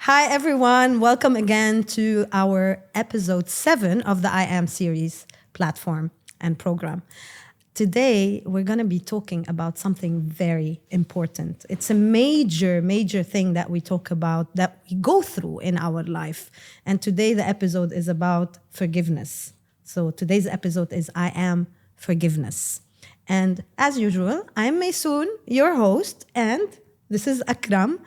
Hi, everyone. Welcome again to our episode 7 of the I Am series platform and program. Today, we're going to be talking about something very important. It's a major, major thing that we talk about, that we go through in our life. And today, the episode is about forgiveness. So today's episode is I Am Forgiveness. And as usual, I'm Maysoon, your host, and this is Akram,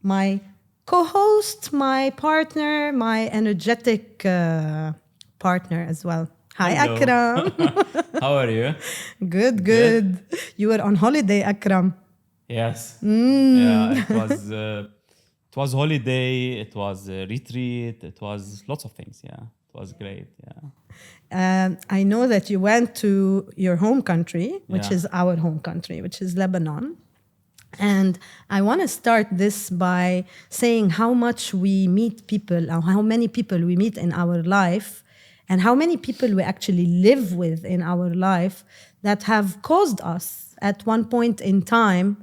my co-host, my partner, my energetic partner as well. Hi, Hello. Akram. How are you? Good. You were on holiday, Akram. Yes. Yeah, it was holiday, it was a retreat, it was lots of things. Yeah, it was great. Yeah. I know that you went to your home country, which Yeah. is our home country, which is Lebanon. And I want to start this by saying how much we meet people, or how many people we meet in our life, and how many people we actually live with in our life that have caused us at one point in time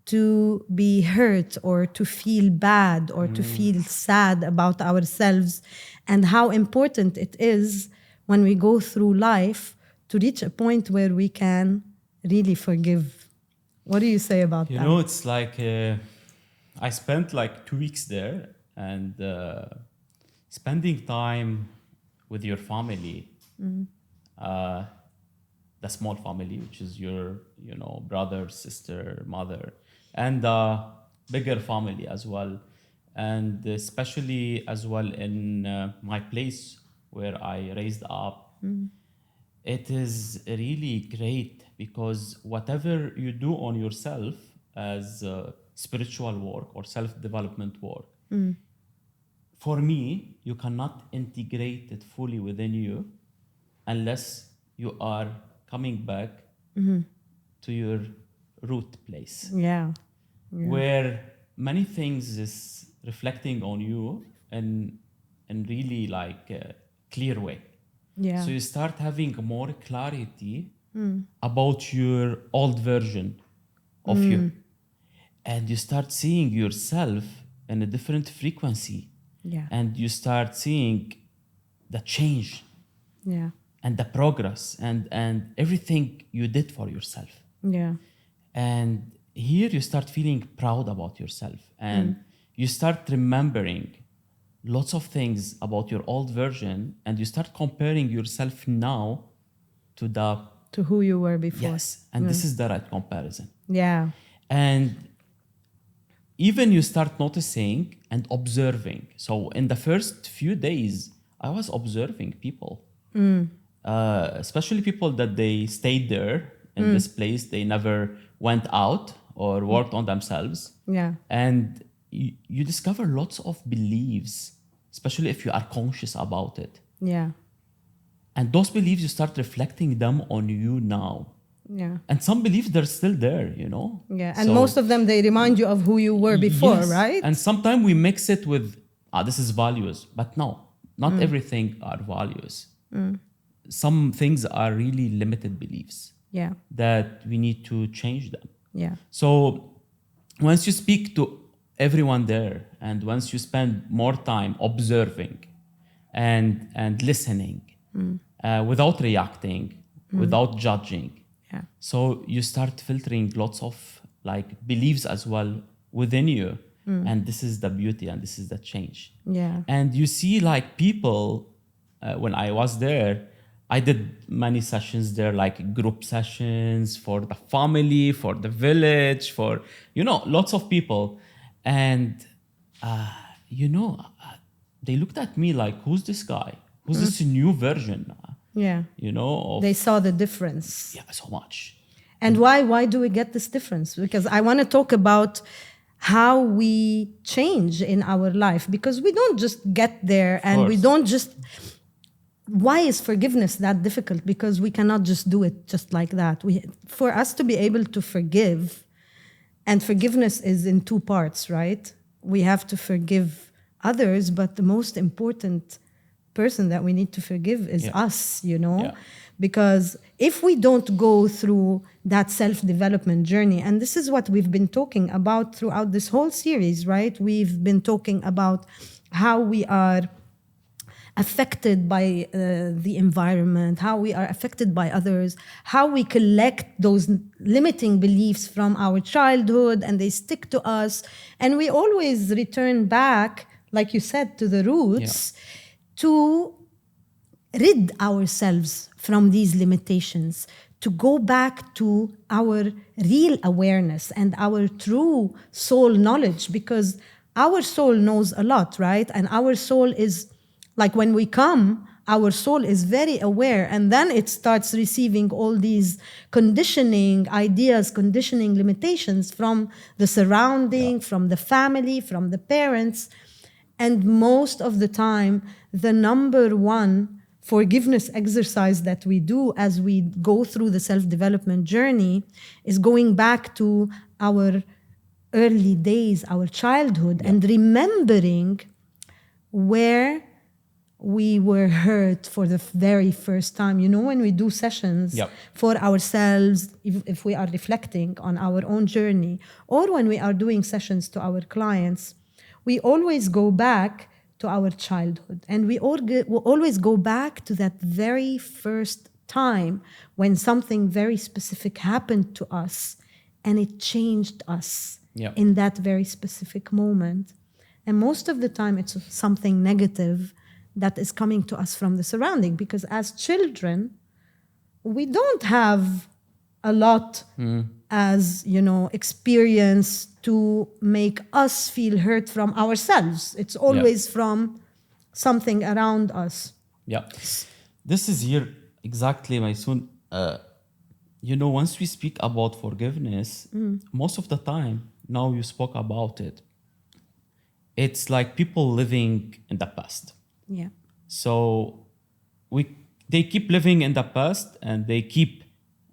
to be hurt or to feel bad or to feel sad about ourselves, and how important it is when we go through life to reach a point where we can really forgive. What do you say about You that? know, it's like I spent like 2 weeks there, and spending time with your family, the small family, which is your, brother, sister, mother, and the bigger family as well. And especially as well in my place where I raised up, it is really great because whatever you do on yourself as spiritual work or self-development work, for me, you cannot integrate it fully within you unless you are coming back to your root place, Yeah. where many things is reflecting on you in really like a clear way. Yeah. So you start having more clarity about your old version of you. And you start seeing yourself in a different frequency. Yeah. And you start seeing the change Yeah. and the progress and everything you did for yourself. Yeah. And here you start feeling proud about yourself, and you start remembering lots of things about your old version, and you start comparing yourself now to the To who you were before. yes, and this is the right comparison. Yeah. And even you start noticing and observing. So in the first few days, I was observing people, especially people that they stayed there in this place. They never went out or worked on themselves. Yeah. And you discover lots of beliefs, especially if you are conscious about it. Yeah. And those beliefs, you start reflecting them on you now. Yeah. And some beliefs, they're still there, you know? Yeah. And So- most of them, they remind you of who you were before, Yes. right? And sometimes we mix it with, this is values. But no, not everything are values. Some things are really limited beliefs Yeah. that we need to change them. Yeah. So once you speak to everyone there, and once you spend more time observing and listening without reacting, without judging, Yeah. so you start filtering lots of like beliefs as well within you. And this is the beauty and this is the change. Yeah. And you see like people, when I was there, I did many sessions there, like group sessions for the family, for the village, for, lots of people. And, they looked at me like, who's this guy? Who's this new version? Yeah. Of, They saw the difference. yeah, so much. And why do we get this difference? Because I want to talk about how we change in our life, because we don't just get there and we course. don't just. Why is forgiveness that difficult? Because we cannot just do it just like that. For us to be able to forgive, and forgiveness is in two parts, right? We have to forgive others, but the most important person that we need to forgive is Yeah. us, you know? Yeah. Because if we don't go through that self-development journey, and this is what we've been talking about throughout this whole series, right? We've been talking about how we are affected by the environment, how we are affected by others, how we collect those limiting beliefs from our childhood and they stick to us. And we always return back, like you said, to the roots to rid ourselves from these limitations, to go back to our real awareness and our true soul knowledge, because our soul knows a lot, right? And our soul is like when we come, our soul is very aware, and then it starts receiving all these conditioning ideas, conditioning limitations from the surrounding, from the family, from the parents. And most of the time, the number one forgiveness exercise that we do as we go through the self-development journey is going back to our early days, our childhood, and remembering where we were hurt for the very first time. You know, when we do sessions for ourselves, if we are reflecting on our own journey, or when we are doing sessions to our clients, we always go back to our childhood. And we always go back to that very first time when something very specific happened to us and it changed us in that very specific moment. And most of the time, it's something negative that is coming to us from the surrounding, because as children, we don't have a lot as, you know, experience to make us feel hurt from ourselves. It's always from something around us. Yeah. This is here exactly, Maysoon. You know, once we speak about forgiveness, most of the time, now you spoke about it, it's like people living in the past. Yeah. So they keep living in the past and they keep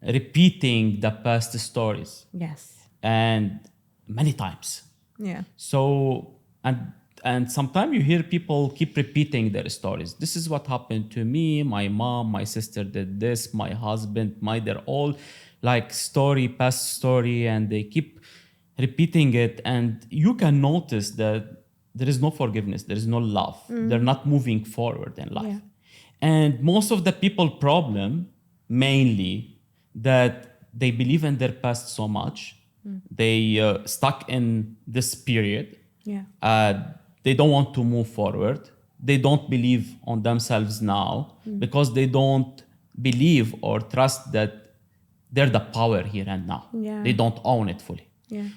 repeating the past stories. Yes. And many times. Yeah. So and sometimes you hear people keep repeating their stories. This is what happened to me, my mom, my sister did this, my husband, they're all like past story, and they keep repeating it. And you can notice that there is no forgiveness, there is no love. They're not moving forward in life. And most of the people problem, mainly, that they believe in their past so much, they stuck in this period. They don't want to move forward. They don't believe on themselves now because they don't believe or trust that they're the power here and now. They don't own it fully.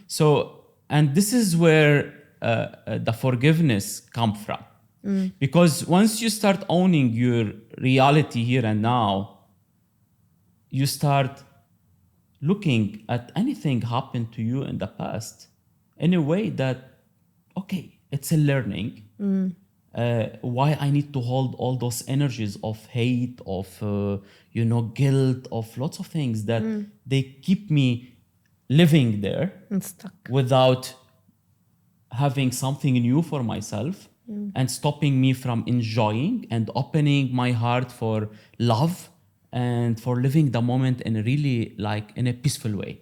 So, and this is where the forgiveness come from. Because once you start owning your reality here and now, you start looking at anything happened to you in the past in a way that, okay, it's a learning. Why I need to hold all those energies of hate, of guilt, of lots of things that they keep me living there And stuck. without having something new for myself and stopping me from enjoying and opening my heart for love and for living the moment in a really in a peaceful way.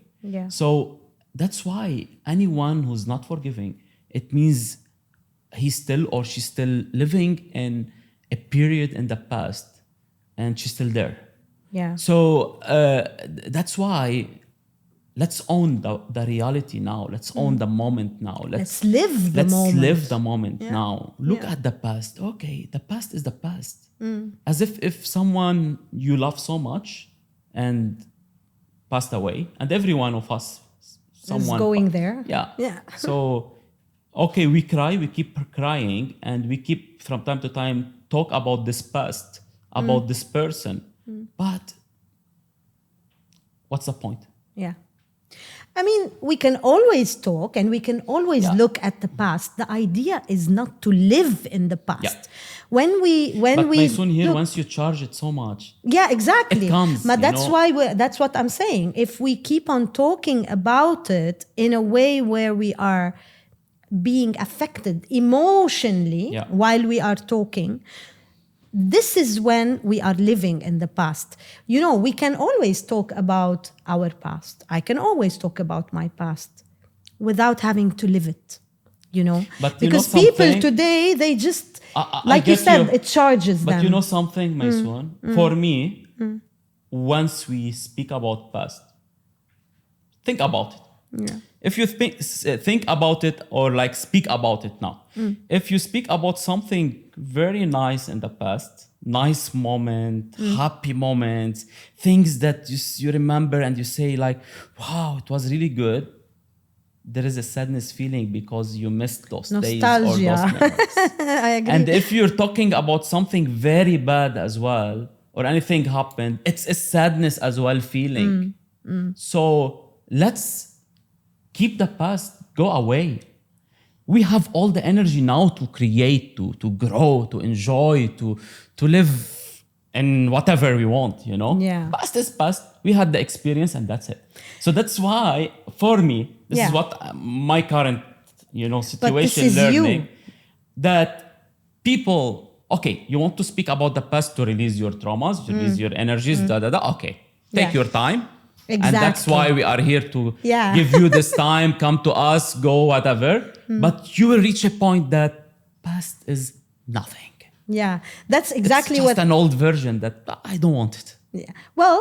So that's why anyone who's not forgiving, it means he's still or she's still living in a period in the past and she's still there. So that's why let's own the reality now. Let's own the moment now. Let's live the moment. Let's live the moment now. Look at the past. Okay, the past is the past. As if someone you love so much and passed away, and every one of us, someone is going there. Yeah. So, okay, we cry, we keep crying, and we keep from time to time talk about this past, about this person. But what's the point? I mean, we can always talk and we can always look at the past. The idea is not to live in the past. When we soon here, once you charge it so much, exactly. It comes. But that's why that's what I'm saying. If we keep on talking about it in a way where we are being affected emotionally while we are talking, this is when we are living in the past. We can always talk about our past. I can always talk about my past without having to live it, But because people today, they just, like you said, it charges them. But you know something, Maysoon? For me, once we speak about past, think about it. Yeah. If you think about it or like speak about it now, if you speak about something very nice in the past, nice moment, happy moments, things that you remember and you say like, wow, it was really good. There is a sadness feeling because you missed those days or those Nostalgia. memories. I agree. And if you're talking about something very bad as well, or anything happened, it's a sadness as well feeling. So let's keep the past go away. We have all the energy now to create, to grow, to enjoy, to live in whatever we want, Yeah. Past is past. We had the experience and that's it. So that's why, for me, this is what my current, situation is learning, you. that people, okay, you want to speak about the past to release your traumas, to release your energies, okay. Take Yeah. your time. Exactly. And that's why we are here to Yeah. give you this time, come to us, go, whatever. But you will reach a point that past is nothing. Yeah, that's exactly It's just what. an old version that I don't want it. Yeah. Well,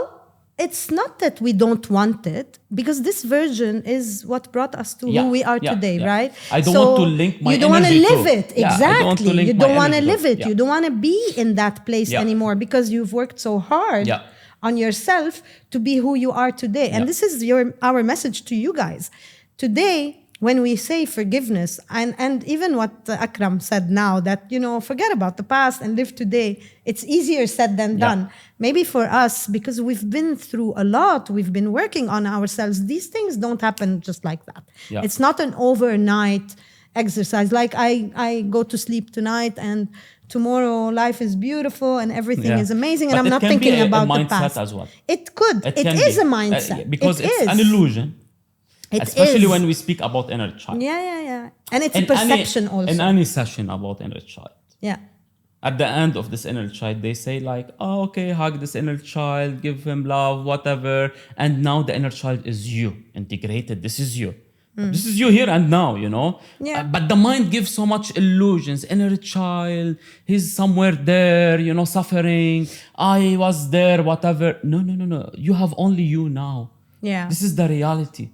it's not that we don't want it, because this version is what brought us to who we are today, right? I don't want to link my You don't want to energy live to- it. Yeah, I don't want to Exactly. link You my don't want to energy to- live it. yeah. You don't want to be in that place Yeah. anymore because you've worked so hard Yeah. on yourself to be who you are today. And Yeah. this is our message to you guys. Today, when we say forgiveness, and even what Akram said now, that, forget about the past and live today, it's easier said than done. Maybe for us, because we've been through a lot, we've been working on ourselves, these things don't happen just like that. Yeah. It's not an overnight exercise. Like I go to sleep tonight and tomorrow life is beautiful and everything is amazing, and But I'm it not can thinking be a about the mindset past. as well. It could. It can is be. a mindset. Because It it's is. an illusion. It Especially is. when we speak about inner child. Yeah. And it's In a perception any, also. In any session about inner child. Yeah. At the end of this inner child, they say like, oh, okay, hug this inner child, give him love, whatever. And now the inner child is you, integrated. This is you. This is you here and now, Yeah. But the mind gives so much illusions. Inner child, he's somewhere there, suffering. I was there, whatever. No. You have only you now. Yeah. This is the reality.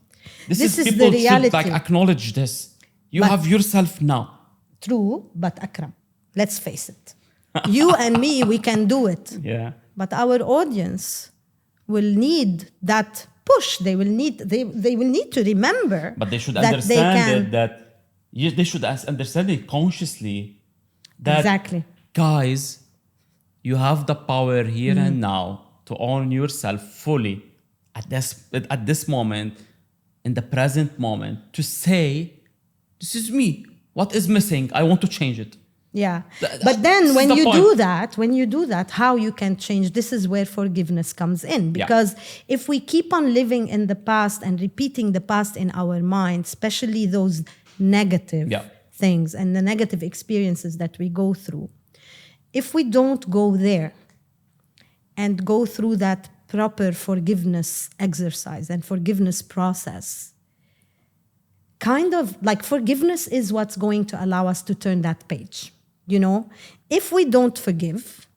This This is is people the reality. should acknowledge this. You But- have yourself now. True, but Akram, let's face it. You and me, we can do it. Yeah. But our audience will need that push. They will need to remember. But they should that understand they should understand it consciously. That Exactly. guys, you have the power here and now to own yourself fully at this moment, in the present moment, to say, this is me. What is missing? I want to change it. Yeah. Th- But then this is when the you point. do that, how you can change, this is where forgiveness comes in. Because if we keep on living in the past and repeating the past in our mind, especially those negative things and the negative experiences that we go through, if we don't go there and go through that proper forgiveness exercise and forgiveness process, kind of like forgiveness is what's going to allow us to turn that page. If we don't forgive,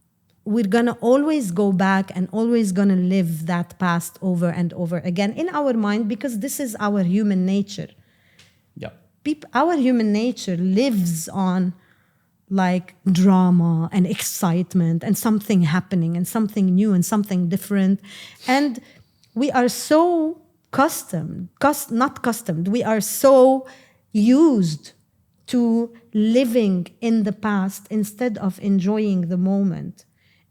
we're gonna always go back and always gonna live that past over and over again in our mind, because this is our human nature. Yeah. Our human nature lives on like drama and excitement and something happening and something new and something different. And we are so we are so used to living in the past instead of enjoying the moment.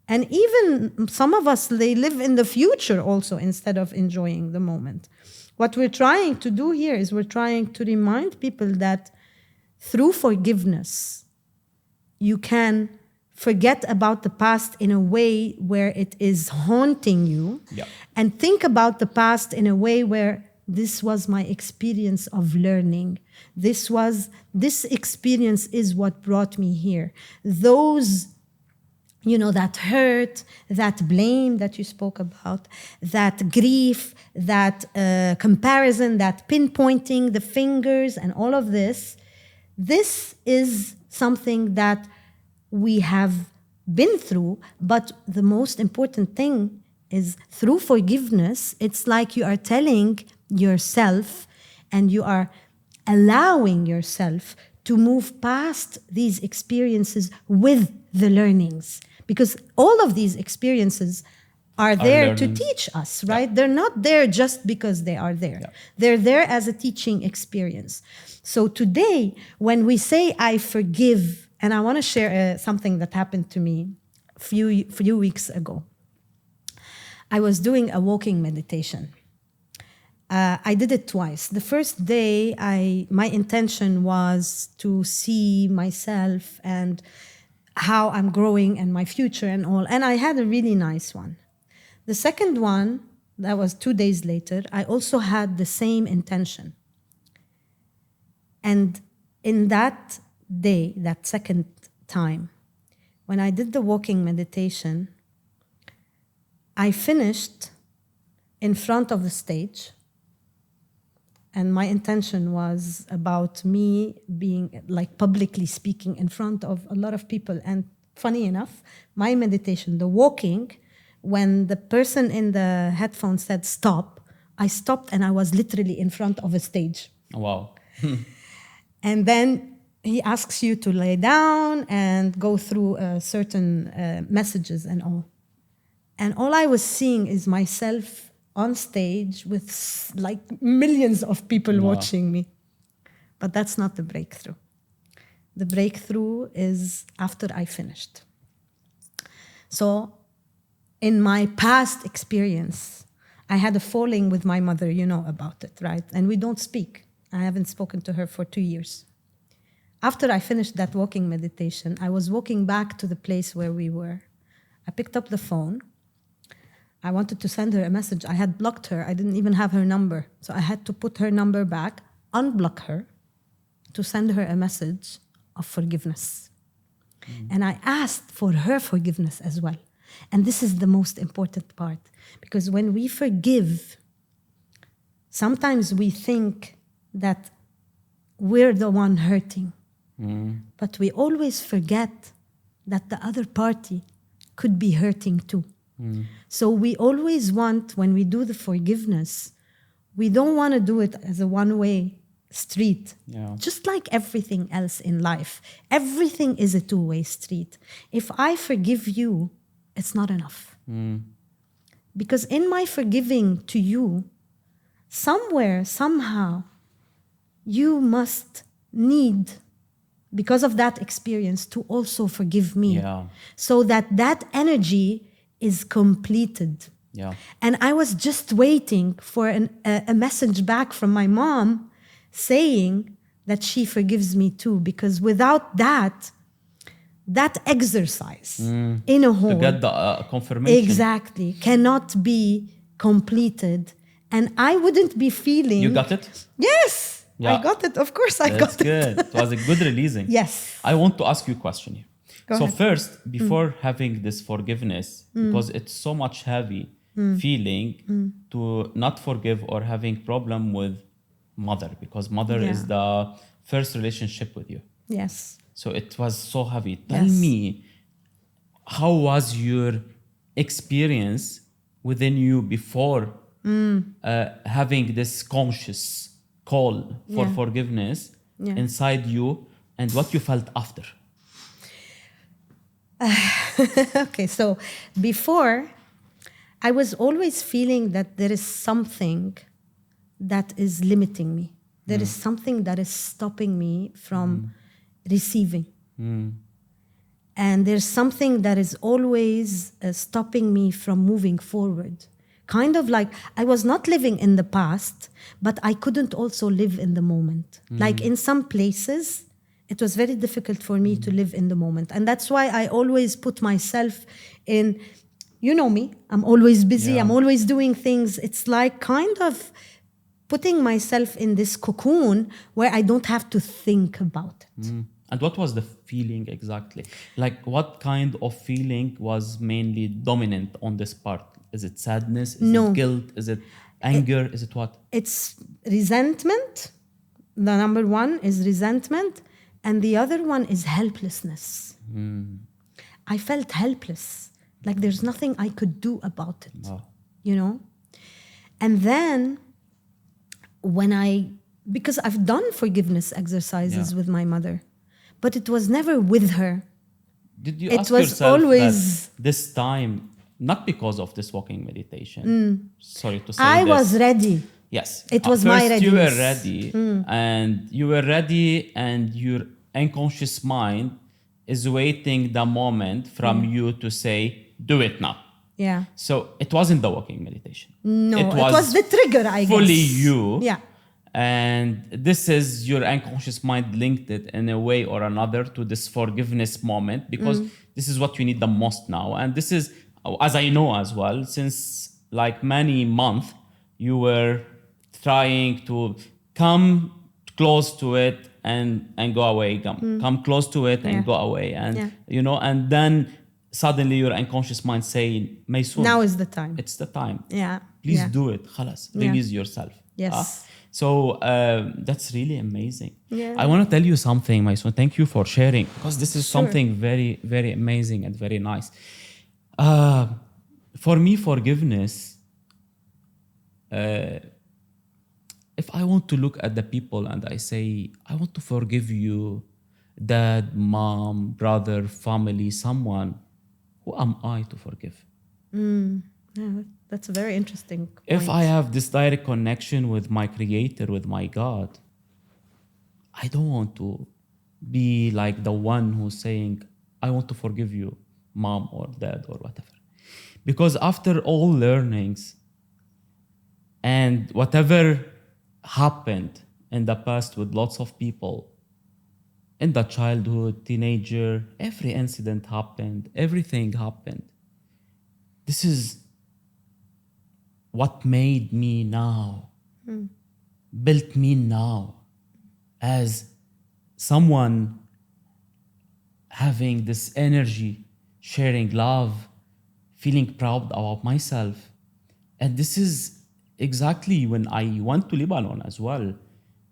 And even some of us, they live in the future also instead of enjoying the moment. What we're trying to do here is we're trying to remind people that through forgiveness, you can forget about the past in a way where it is haunting you, and think about the past in a way where this was my experience of learning. This experience is what brought me here. Those that hurt, that blame that you spoke about, that grief, that comparison, that pinpointing the fingers and all of this. This is something that we have been through, but the most important thing is through forgiveness, it's like you are telling yourself and you are allowing yourself to move past these experiences with the learnings. Because all of these experiences are there to learnings. teach us, right? They're not there just because they are there. They're there as a teaching experience. So today, when we say, I forgive, and I want to share something that happened to me a few weeks ago. I was doing a walking meditation. I did it twice. The first day, my intention was to see myself and how I'm growing and my future and all. And I had a really nice one. The second one, that was 2 days later, I also had the same intention. And in that day, that second time, when I did the walking meditation, I finished in front of the stage. And my intention was about me being like publicly speaking in front of a lot of people. And funny enough, my meditation, the walking, when the person in the headphones said stop, I stopped and I was literally in front of a stage. Wow. And then he asks you to lay down and go through certain messages and all. And all I was seeing is myself on stage with like millions of people watching me. But that's not the breakthrough. The breakthrough is after I finished. So in my past experience, I had a falling with my mother, you know about it, right? And we don't speak. I haven't spoken to her for 2 years. After I finished that walking meditation, I was walking back to the place where we were. I picked up the phone. I wanted to send her a message. I had blocked her. I didn't even have her number. So I had to put her number back, unblock her, to send her a message of forgiveness. And I asked for her forgiveness as well. And this is the most important part. Because when we forgive, sometimes we think that we're the one hurting. But we always forget that the other party could be hurting too. So we always want, when we do the forgiveness, we don't want to do it as a one-way street. Just like everything else in life. Everything is a two-way street. If I forgive you, it's not enough. Because in my forgiving to you, somewhere, somehow, you must need, because of that experience, to also forgive me. So that energy is completed. And I was just waiting for a message back from my mom saying that she forgives me too, because without that exercise in a whole, to get the confirmation, exactly, cannot be completed. And I wouldn't be feeling... You got it? Yes, I got it. Of course I got it. Good. It was a good releasing. Yes. I want to ask you a question here. Go ahead. First, before having this forgiveness, because it's so much heavy feeling to not forgive or having problem with mother, because mother is the first relationship with you. Yes. So it was so heavy. Tell me, how was your experience within you before having this conscious call for forgiveness inside you, and what you felt after? Okay, so before, I was always feeling that there is something that is limiting me. There is something that is stopping me from receiving. And there's something that is always stopping me from moving forward. Kind of like I was not living in the past, but I couldn't also live in the moment. Like in some places, it was very difficult for me to live in the moment. And that's why I always put myself in, you know me, I'm always busy, I'm always doing things. It's like kind of putting myself in this cocoon where I don't have to think about it. And what was the feeling exactly? Like, what kind of feeling was mainly dominant on this part? Is it sadness? Is No. it guilt? Is it anger? Is it what? It's resentment. The number one is resentment, and the other one is helplessness. I felt helpless, like there's nothing I could do about it, Wow. you know? And then because I've done forgiveness exercises Yeah. with my mother, but it was never with her. Did you It ask was yourself always- that this time, not because of this walking meditation, sorry to say I this. was ready. Yes. It was my First you were readiness. ready, and you were ready, and your unconscious mind is waiting the moment from you to say, do it now. Yeah. So it wasn't the walking meditation. No, it was the trigger, I guess. fully you. Yeah. And this is your unconscious mind linked it in a way or another to this forgiveness moment, because this is what you need the most now. And this is, as I know as well, since like many months, you were trying to come close to it and go away, come close to it and Yeah. go away. And, Yeah. you know, and then suddenly your unconscious mind saying, Maysoon, Now is the time. it's the time. Yeah. Please Yeah. do it. Khalas. Yeah. Release yourself. Yes. So that's really amazing. Yeah. I want to tell you something, Maysoon. Thank you for sharing, because this is Sure. something very, very amazing and very nice. For me, forgiveness, if I want to look at the people and I say, I want to forgive you, dad, mom, brother, family, someone, who am I to forgive? Yeah, that's a very interesting point. If I have this direct connection with my creator, with my God, I don't want to be like the one who's saying, I want to forgive you, mom or dad or whatever. Because after all learnings and whatever happened in the past with lots of people, in the childhood, teenager, every incident happened, everything happened. This is what made me now, built me now as someone having this energy, sharing love, feeling proud about myself. And this is exactly when I went to Lebanon as well.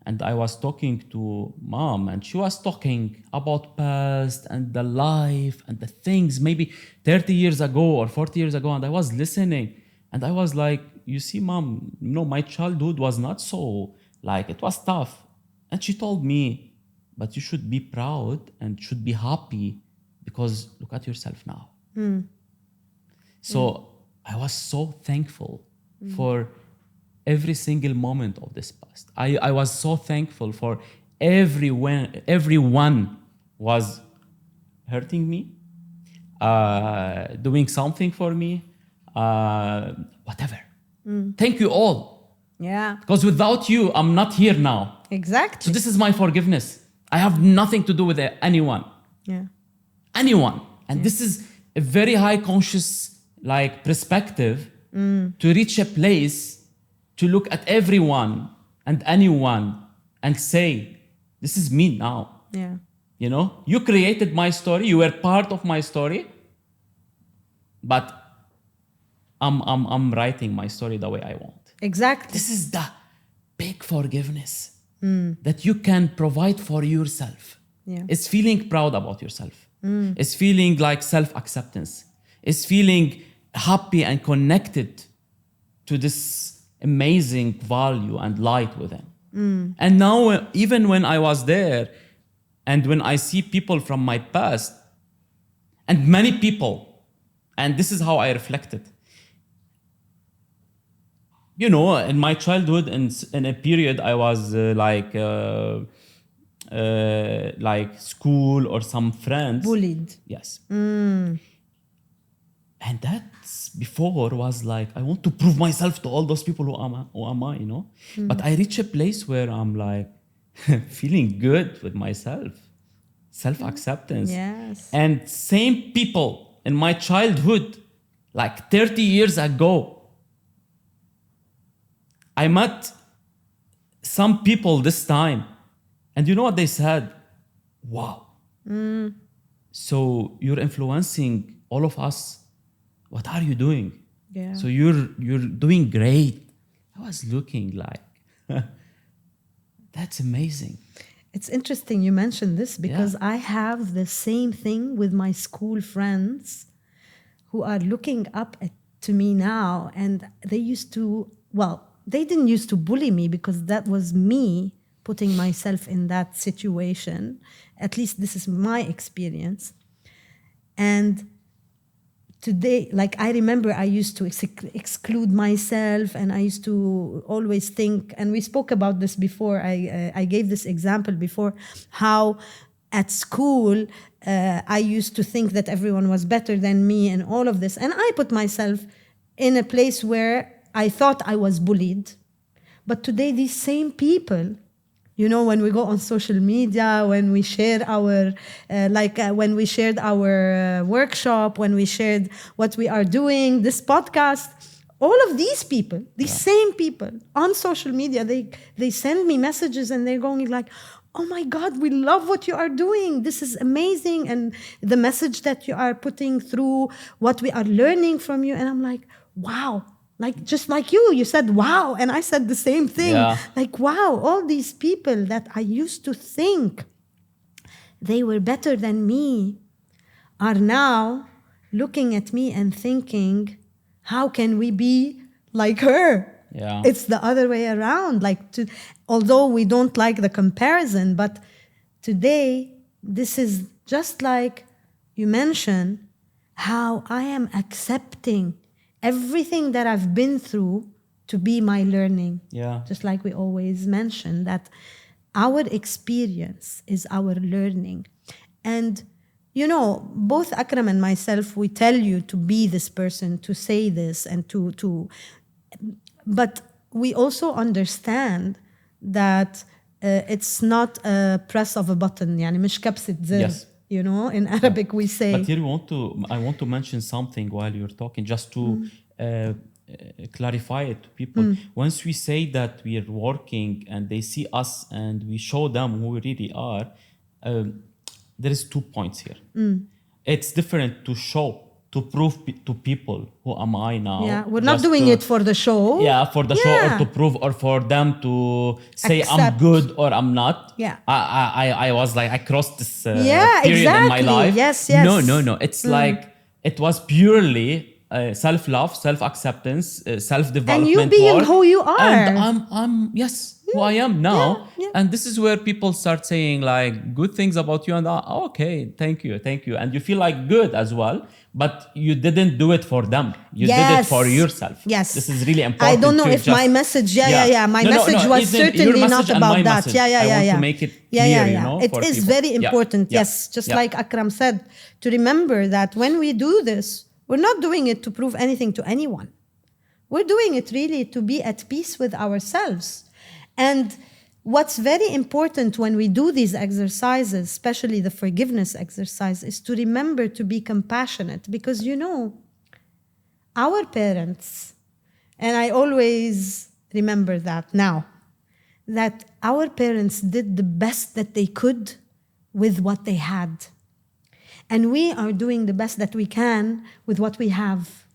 And I was talking to mom, and she was talking about past and the life and the things maybe 30 years ago or 40 years ago. And I was listening, and I was like, you see, mom, you know, my childhood was not so, like, it was tough. And she told me, but you should be proud and should be happy, because look at yourself now. So I was so thankful for every single moment of this past. I was so thankful for everyone was hurting me, doing something for me, whatever. Thank you all. Yeah, Because without you, I'm not here now. So exactly. this is my forgiveness. I have nothing to do with anyone. Yeah. Anyone. And this is a very high conscious like perspective to reach a place to look at everyone and anyone and say, this is me now. Yeah. You know, you created my story, you were part of my story, but I'm writing my story the way I want. Exactly. This is the big forgiveness that you can provide for yourself. Yeah. It's feeling proud about yourself. It's feeling like self-acceptance. It's feeling happy and connected to this amazing value and light within. And now, even when I was there, and when I see people from my past, and many people, and this is how I reflected. You know, in my childhood, in a period, I was like school or some friends. Bullied. Yes. And that's before was like, I want to prove myself to all those people who am I, you know? But I reach a place where I'm like feeling good with myself, self-acceptance. Yes. And same people in my childhood, like 30 years ago, I met some people this time. And you know what they said? Wow, So you're influencing all of us. What are you doing? Yeah. So you're doing great. I was looking like, that's amazing. It's interesting you mentioned this because Yeah. I have the same thing with my school friends who are looking up to me now. And they used to, well, they didn't used to bully me because that was me putting myself in that situation. At least this is my experience. And today, like I remember I used to exclude myself, and I used to always think, and we spoke about this before, I gave this example before, how at school I used to think that everyone was better than me and all of this, and I put myself in a place where I thought I was bullied. But today these same people, you know, when we go on social media, when we share our, when we shared our workshop, when we shared what we are doing, this podcast, all of these people, these same people on social media, they send me messages and they're going like, oh my God, we love what you are doing. This is amazing. And the message that you are putting through, what we are learning from you. And I'm like, wow. Like, just like you said, wow. And I said the same thing. Yeah. Like, wow, all these people that I used to think they were better than me are now looking at me and thinking, how can we be like her? Yeah. It's the other way around. Although we don't like the comparison, but today, this is just like you mentioned, how I am accepting everything that I've been through to be my learning. Yeah. Just like we always mention that our experience is our learning. And, you know, both Akram and myself, we tell you to be this person, to say this, and but we also understand that it's not a press of a button, يعني مش كبسة زر. Yes. You know, in Arabic we say. But here I want to mention something while you're talking, just to clarify it to people. Once we say that we are working and they see us and we show them who we really are, there is 2 points here. It's different to show, to prove to people who am I now. Yeah, we're not doing it for the show. Yeah, for the show or to prove or for them to say I'm Accept. good or I'm not. Yeah. I was like, I crossed this Yeah, period in my exactly. life. Yes. No. It's like, it was purely self-love, self-acceptance, self-development. And you being work. who you are. And I'm who I am now. Yeah. And this is where people start saying like good things about you, and okay, thank you. And you feel like good as well, but you didn't do it for them. You did it for yourself. Yes. This is really important. I don't know if my message, my message was certainly not about that. I want to make it clear, you know, It for is people. very important, yes. Just like Akram said, to remember that when we do this, we're not doing it to prove anything to anyone. We're doing it really to be at peace with ourselves. And what's very important when we do these exercises, especially the forgiveness exercise, is to remember to be compassionate. Because, you know, our parents, and I always remember that now, that our parents did the best that they could with what they had. And we are doing the best that we can with what we have.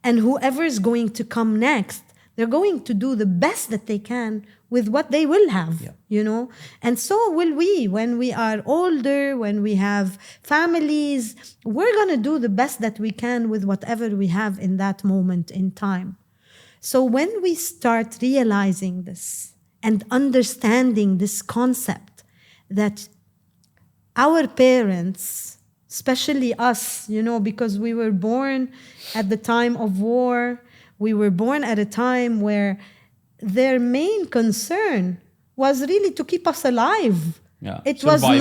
And whoever is going to come next, they're going to do the best that they can with what they will have, you know? And so will we. When we are older, when we have families, we're going to do the best that we can with whatever we have in that moment in time. So when we start realizing this and understanding this concept that our parents, especially us, you know, because we were born at the time of war, we were born at a time where their main concern was really to keep us alive. Yeah, it surviving.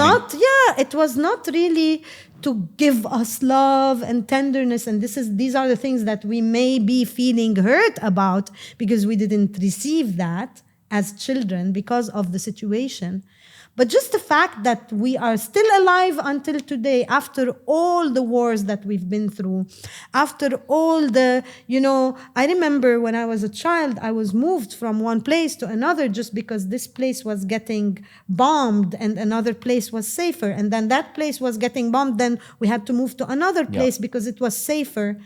was not really to give us love and tenderness. And these are the things that we may be feeling hurt about because we didn't receive that as children because of the situation. But just the fact that we are still alive until today, after all the wars that we've been through, after all the, I remember when I was a child, I was moved from one place to another just because this place was getting bombed and another place was safer. And then that place was getting bombed, then we had to move to another place because it was safer.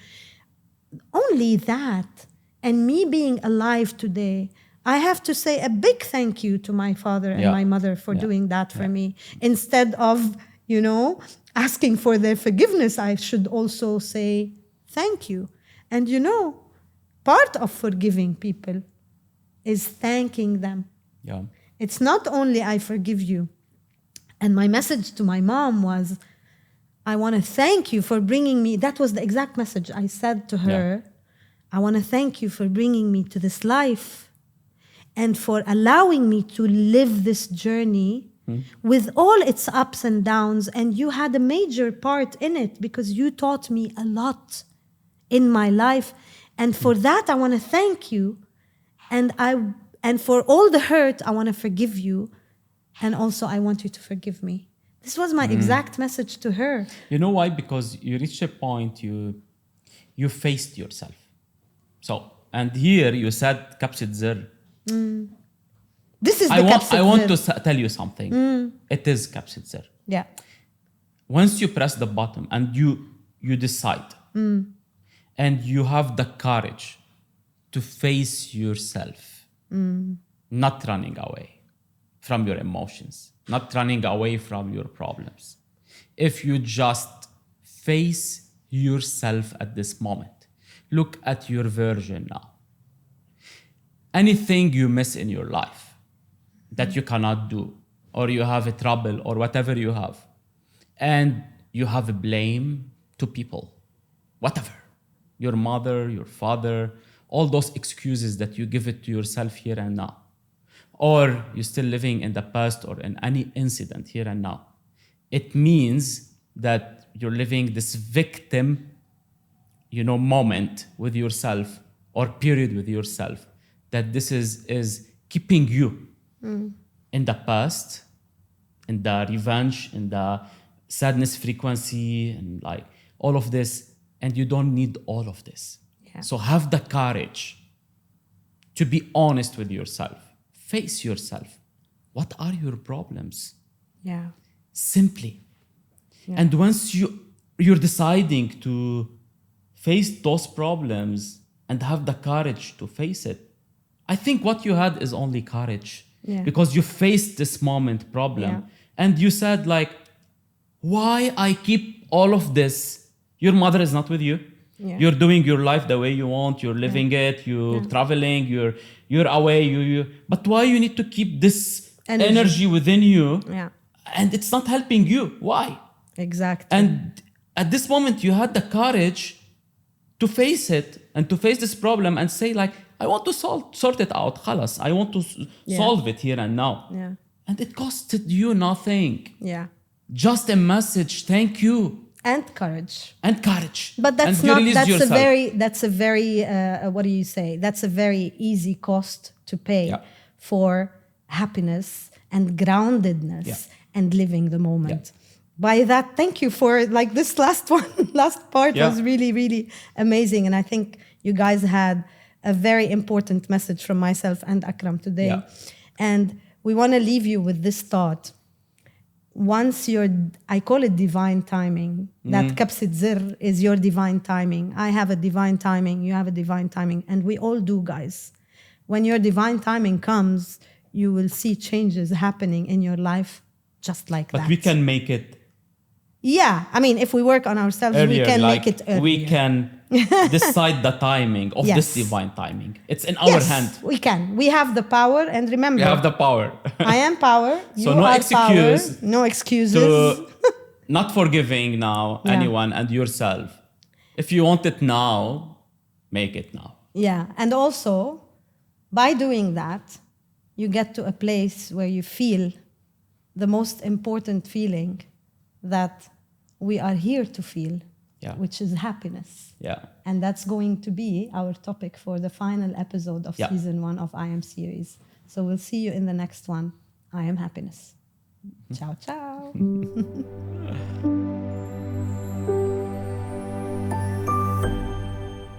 Only that. And me being alive today, I have to say a big thank you to my father and my mother for doing that for me. Instead of, asking for their forgiveness, I should also say thank you. And part of forgiving people is thanking them. Yeah. It's not only I forgive you. And my message to my mom was, I want to thank you for bringing me, that was the exact message I said to her. I want to thank you for bringing me to this life and for allowing me to live this journey with all its ups and downs. And you had a major part in it because you taught me a lot in my life. And for that, I want to thank you. And for all the hurt, I want to forgive you. And also, I want you to forgive me. This was my exact message to her. You know why? Because you reached a point you faced yourself. So, and here you said كبسة زر. This is I the want to tell you something. It is كبسة زر. Yeah. Once you press the button and you decide and you have the courage to face yourself, not running away from your emotions, not running away from your problems. If you just face yourself at this moment, look at your version now. Anything you miss in your life that you cannot do, or you have a trouble, or whatever you have, and you have a blame to people, whatever, your mother, your father, all those excuses that you give it to yourself here and now, or you're still living in the past or in any incident here and now, it means that you're living this victim, moment with yourself or period with yourself, that this is keeping you in the past, in the revenge, in the sadness frequency, and like all of this, and you don't need all of this. Yeah. So have the courage to be honest with yourself. Face yourself. What are your problems? Yeah. Simply. Yeah. And once you're deciding to face those problems and have the courage to face it, I think what you had is only courage. Yeah. Because you faced this moment problem. Yeah. And you said like, why I keep all of this? Your mother is not with you. Yeah. You're doing your life the way you want. You're living it. You're traveling. You're away. But why you need to keep this energy within you? Yeah. And it's not helping you. Why? Exactly. And at this moment, you had the courage to face it and to face this problem and say like, I want to sort it out. خلاص. I want to solve it here and now. Yeah. And it costed you nothing. Yeah. Just a message. Thank you. And courage. And courage. But that's and you not, release that's yourself. a very, what do you say? That's a very easy cost to pay for happiness and groundedness and living the moment. By that, thank you for like this last part was really, really amazing. And I think you guys had a very important message from myself and Akram today. Yeah. And we want to leave you with this thought. Once I call it divine timing, that kapsit zir is your divine timing. I have a divine timing, you have a divine timing, and we all do, guys. When your divine timing comes, you will see changes happening in your life just like that. But we can make it Yeah, I mean, if we work on ourselves, earlier, we can like make it earlier. we can decide the timing of this divine timing. It's in our hand. We can. We have the power, and remember, We have the power. I am power. So You no are excuse power. No excuses. to not forgiving now anyone and yourself. If you want it now, make it now. Yeah, and also, by doing that, you get to a place where you feel the most important feeling that we are here to feel, Yeah. which is happiness. Yeah. And that's going to be our topic for the final episode of Yeah. season 1 of I Am series. So we'll see you in the next one. I Am Happiness. Ciao, ciao.